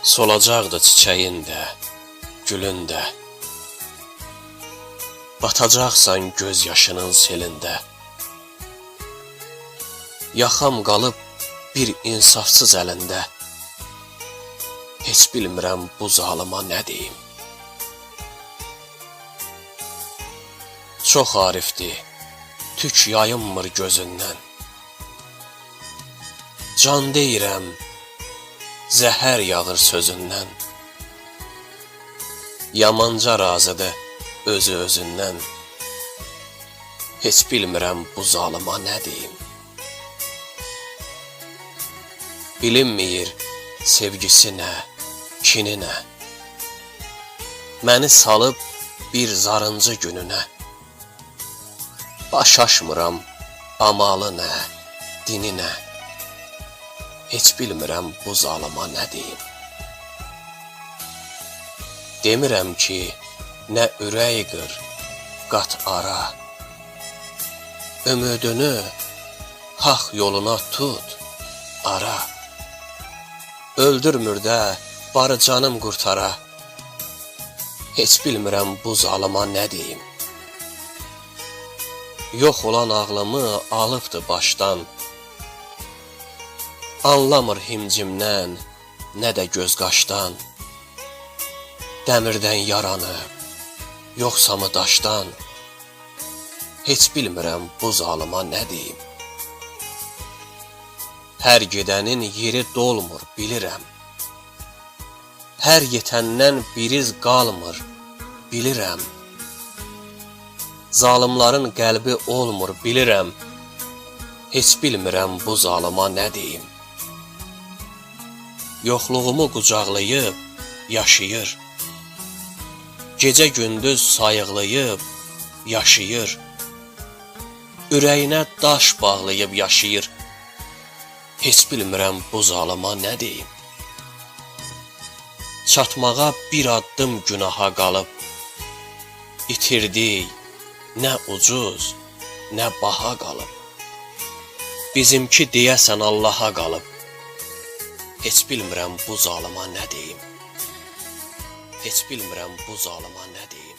Solacaqdı çiçəyin də, gülün də. Batacaqsan göz yaşının selində. Yaxam qalıb bir insafsız əlində. Heç bilmirəm bu zalıma nə deyim. Çox arifdir, tük yayınmır gözündən. Can deyirəm, zəhər yağır sözündən. Yamanca razıdır özü özündən. Heç bilmirəm bu zalıma nə deyim. Bilinməyir sevgisi nə, kini nə. Məni salıb bir zarıncı gününə. Baş aşmıram amalı nə, dini nə. Heç bilmirəm bu zalıma nə deyim. Demirəm ki, nə ürək qır, qat ara. Ümidini haq yoluna tut, ara. Öldürmür də barı canım qurtara. Heç bilmirəm bu zalıma nə deyim. Yox olan ağlımı alıbdı başdan. Anlamır himcimdən, nə də göz qaşdan. Dəmirdən yaranıb, yoxsa mı daşdan. Heç bilmirəm bu zalıma nə deyim. Hər gedənin yeri dolmur, bilirəm. Hər yetəndən biriz qalmır, bilirəm. Zalimların qəlbi olmur, bilirəm. Heç bilmirəm bu zalıma nə deyim. Yoxluğumu qucaqlayıb, yaşayır. Gecə gündüz sayıqlayıb, yaşayır. Ürəyinə daş bağlayıb yaşayır. Heç bilmirəm bu zalıma nə deyim. Çatmağa bir addım günaha qalıb. İtirdik, nə ucuz, nə baha qalıb. Bizimki deyəsən Allaha qalıb. Heç bilmirəm bu zalıma nə deyim. Heç bilmirəm bu zalıma nə deyim.